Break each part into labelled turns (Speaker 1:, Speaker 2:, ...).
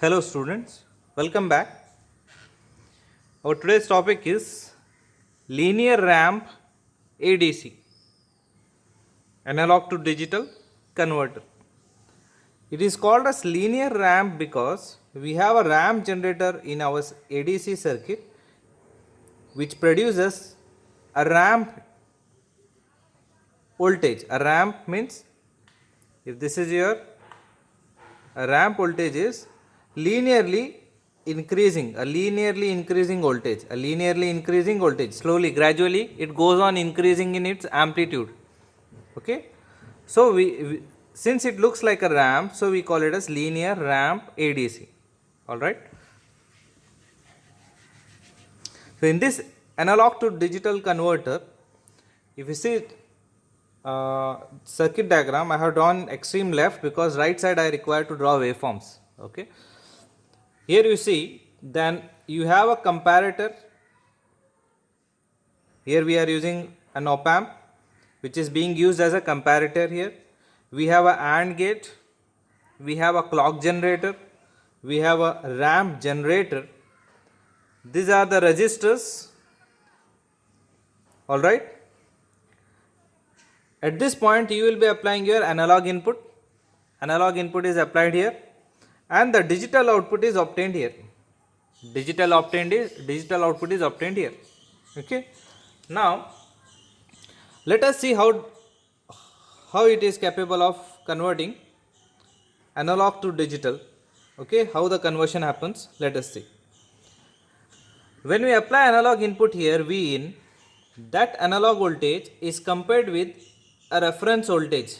Speaker 1: Hello students, welcome back. Our today's topic is linear ramp ADC, analog to digital converter. It is called as linear ramp because we have a ramp generator in our ADC circuit which produces a ramp voltage. A ramp means if this is your ramp voltage is linearly increasing voltage, slowly, gradually it goes on increasing in its amplitude. Okay, so we since it looks like a ramp, so we call it as linear ramp ADC. All right, so in this analog to digital converter, if you see circuit diagram, I have drawn extreme left because right side I require to draw waveforms. Okay, here you see, then you have a comparator. Here we are using an op amp which is being used as a comparator. Here we have a AND gate, we have a clock generator, we have a ramp generator. These are the resistors. All right, at this point you will be applying your analog input. Analog input is applied here and the digital output is obtained here. Digital output is obtained here. Okay, now let us see how it is capable of converting analog to digital. Okay, how the conversion happens, let us see. When we apply analog input here V in, that analog voltage is compared with a reference voltage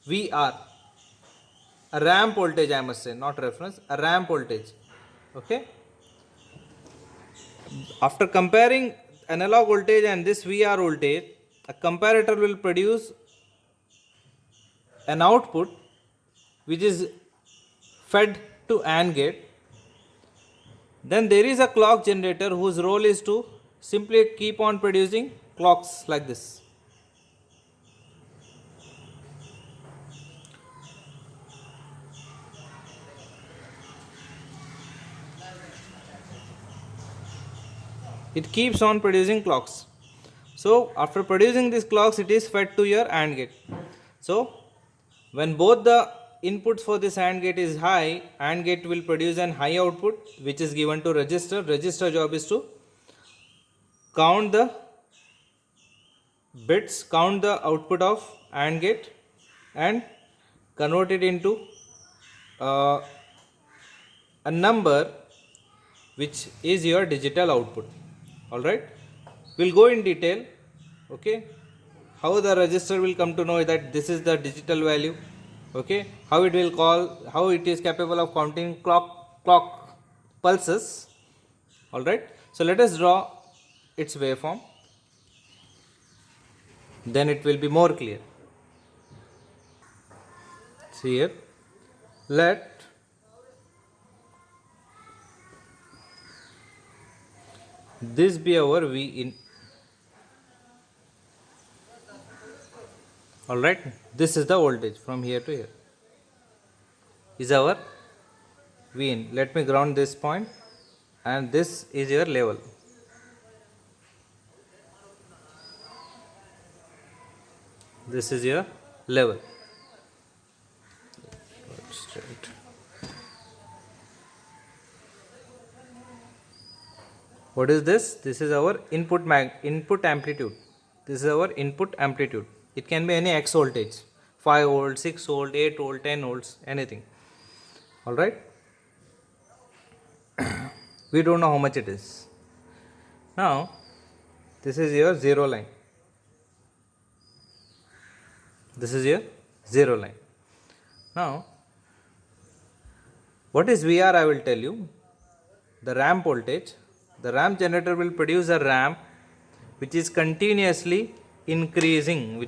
Speaker 1: VR, a ramp voltage, I must say, not reference, a ramp voltage. Okay, after comparing analog voltage and this VR voltage, a comparator will produce an output which is fed to AND gate. Then there is a clock generator whose role is to simply keep on producing clocks like this. It keeps on producing clocks. So after producing these clocks, it is fed to your AND gate. So when both the inputs for this AND gate is high, AND gate will produce an high output which is given to register. Register job is to count the bits, count the output of AND gate and convert it into a number which is your digital output. All right, we'll go in detail. Okay, how the register will come to know that this is the digital value. Okay, how it will call, how it is capable of counting clock pulses. All right, so let us draw its waveform, then it will be more clear. See here, let this be our V in. All right, this is the voltage from here to here is our V in. Let me ground this point and this is your level. This is your level. Straight. What is this? This is our input amplitude. This is our input amplitude. It can be any X voltage, 5 volt, 6 volt, 8 volt, 10 volts, anything. All right. We don't know how much it is. Now, this is your zero line. This is your zero line. Now, what is VR? I will tell you. The ramp voltage. The ramp generator will produce a ramp which is continuously increasing,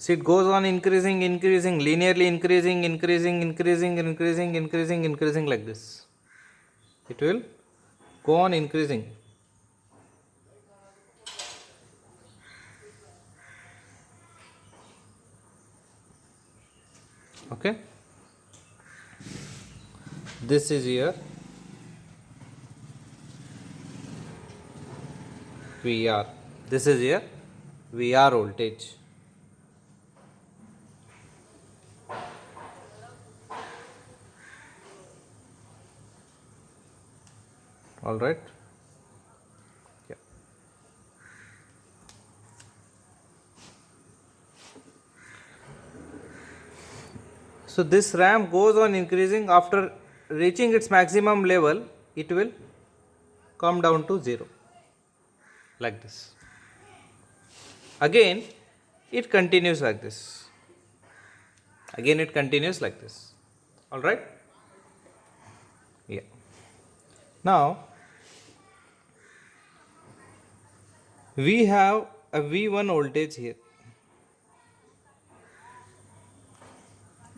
Speaker 1: See, it goes on increasing, linearly increasing like this. It will go on increasing. Okay. This is here VR. This is here VR voltage. All right. Yeah. So this ramp goes on increasing. After reaching its maximum level, it will come down to 0 like this. Again it continues like this. Again it continues like this. All right. Yeah. Now we have a V1 voltage here.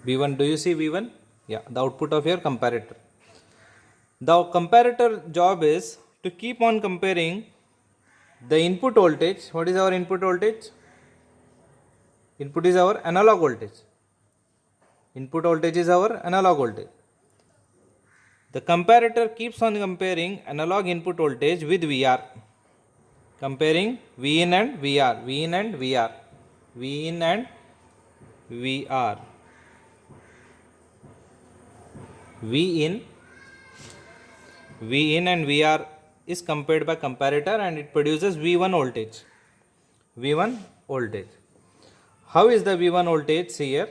Speaker 1: V1, do you see V1? Yeah, the output of your comparator. The comparator job is to keep on comparing the input voltage. What is our input voltage? Input is our analog voltage. Input voltage is our analog voltage. The comparator keeps on comparing analog input voltage with VR. Comparing V in and VR, V in and VR, V in and VR, V in and VR is compared by comparator and it produces V1 voltage. V1 voltage. How is the V1 voltage? See here.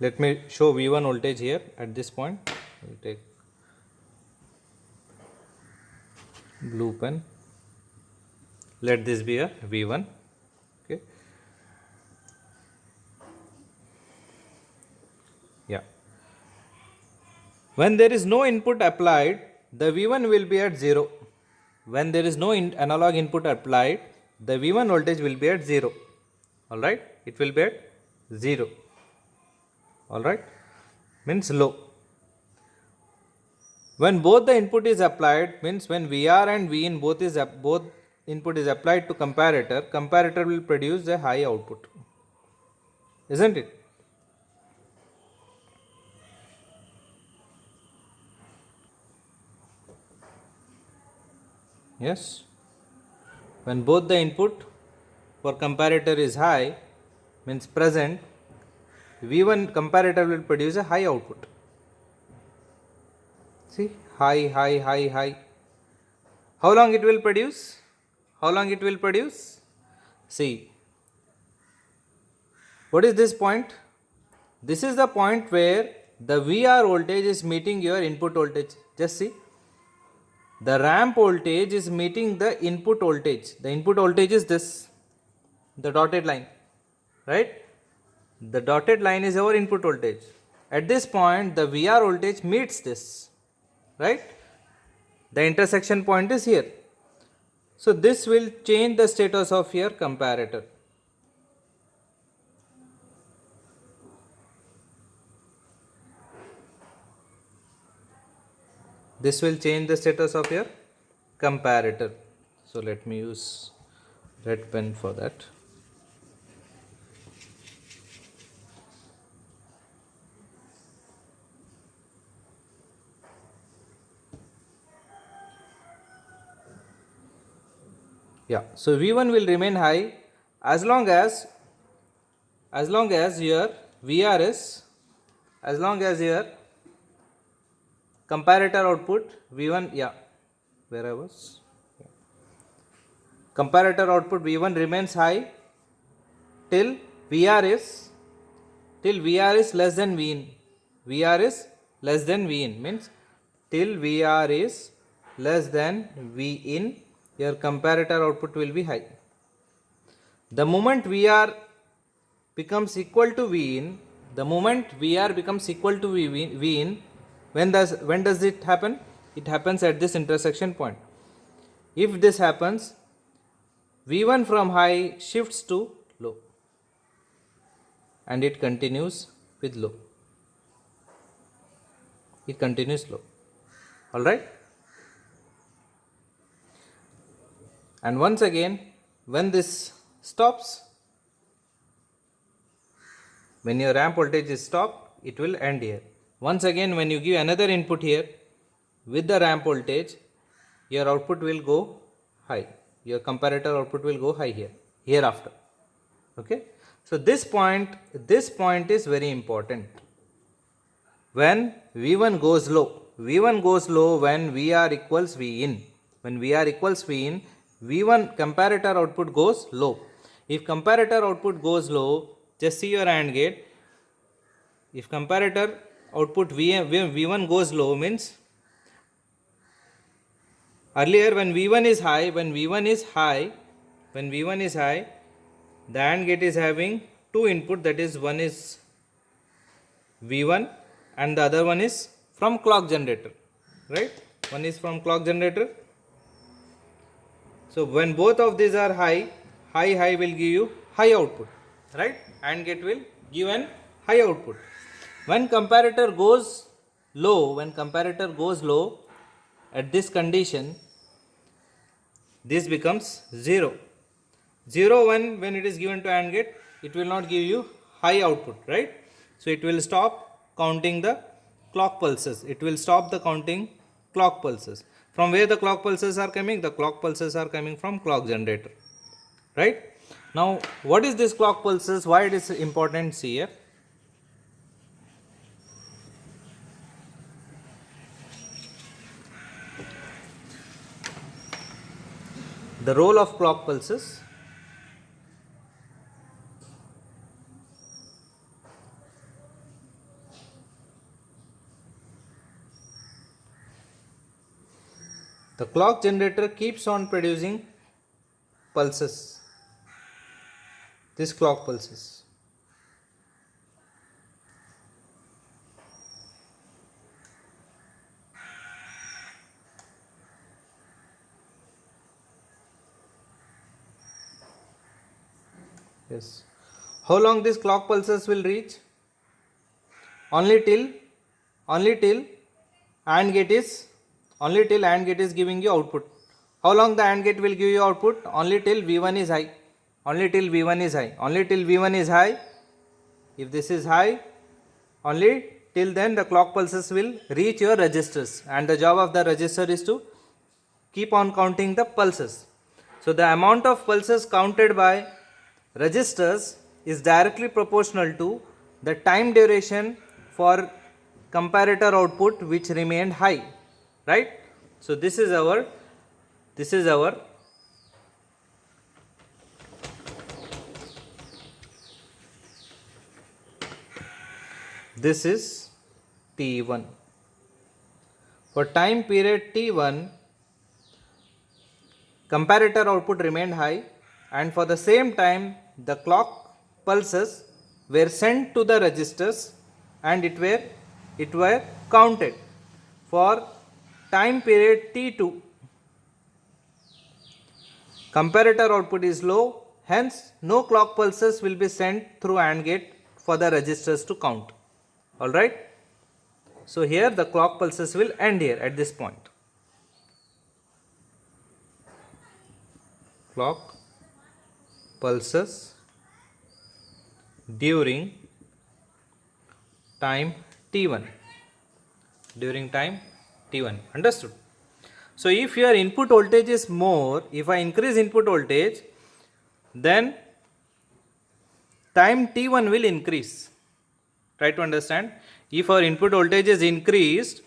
Speaker 1: Let me show V1 voltage here at this point. We'll take blue pen. Let this be a V1. Okay. Yeah. When there is no input applied, the V1 will be at 0. When there is no analog input applied, the V1 voltage will be at 0. Alright, it will be at 0. Alright, means low. When both the input is applied, means when VR and V in both input is applied to comparator will produce a high output. Isn't it? Yes. When both the input for comparator is high, means present, V1 comparator will produce a high output. See, high. How long it will produce? How long it will produce? See, what is this point? This is the point where the VR voltage is meeting your input voltage. Just see. The ramp voltage is meeting the input voltage. The input voltage is this, the dotted line, right? The dotted line is our input voltage. At this point, the VR voltage meets this, right? The intersection point is here. So this will change the status of your comparator. This will change the status of your comparator. So let me use red pen for that. Yeah, so V1 will remain high as long as your VR is, as long as your comparator output V1, yeah, where I was, yeah. Comparator output V1 remains high till VR is less than V in. VR is less than V in means till VR is less than V in, your comparator output will be high. The moment VR becomes equal to V in, when does it happen? It happens at this intersection point. If this happens, V1 from high shifts to low and it continues with low. It continues low. Alright? And once again, when this stops, when your ramp voltage is stopped, it will end here. Once again, when you give another input here with the ramp voltage, your output will go high. Your comparator output will go high here, hereafter. Okay. So this point is very important. When V1 goes low when VR equals V in. When VR equals V in, V1 comparator output goes low. If comparator output goes low, just see your AND gate. If comparator output V1 goes low, means earlier when V1 is high, the AND gate is having two input, that is one is V1 and the other one is from clock generator, right? One is from clock generator. So when both of these are high will give you high output, right? AND gate will give an high output. When comparator goes low, at this condition, this becomes 0. 0 when it is given to AND gate, it will not give you high output, right? So it will stop counting the clock pulses. It will stop the counting clock pulses. From where the clock pulses are coming? The clock pulses are coming from clock generator, right? Now, what is this clock pulses? Why it is important? See here. The role of clock pulses. The clock generator keeps on producing pulses. This clock pulses. Yes. How long these clock pulses will reach? Only till AND gate is giving you output. How long the AND gate will give you output? Only till V1 is high. Only till V1 is high. If this is high, only till then the clock pulses will reach your registers, and the job of the register is to keep on counting the pulses. So the amount of pulses counted by registers is directly proportional to the time duration for comparator output which remained high, right? So this is our this is T1. For time period T1, comparator output remained high, and for the same time the clock pulses were sent to the registers and it were counted. For time period T2, comparator output is low, hence no clock pulses will be sent through AND gate for the registers to count. Alright. So here the clock pulses will end here at this point. Clock pulses during time T1. Understood? So if your input voltage is more, if I increase input voltage, then time T1 will increase. Try to understand. If our input voltage is increased,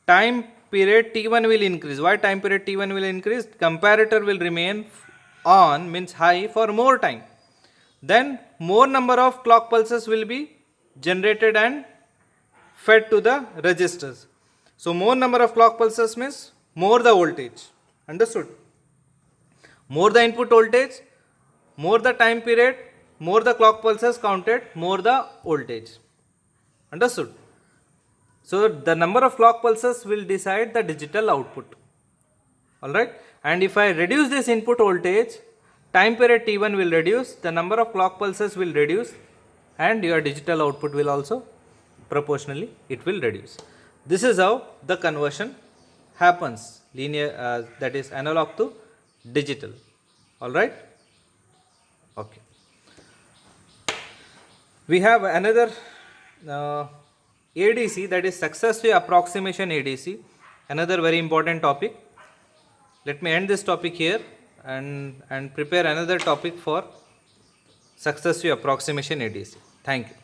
Speaker 1: time period T1 will increase. Why time period T1 will increase? Comparator will remain on, means high, for more time. Then more number of clock pulses will be generated and fed to the registers. So more number of clock pulses means more the voltage. Understood? More the input voltage, more the time period, more the clock pulses counted, more the voltage. Understood? So the number of clock pulses will decide the digital output. Alright? And if I reduce this input voltage, time period T1 will reduce, the number of clock pulses will reduce, and your digital output will also proportionally it will reduce. This is how the conversion happens, linear, that is analog to digital. All right. Okay. We have another ADC, that is successive approximation ADC, another very important topic. Let me end this topic here and prepare another topic for successive approximation ADC. Thank you.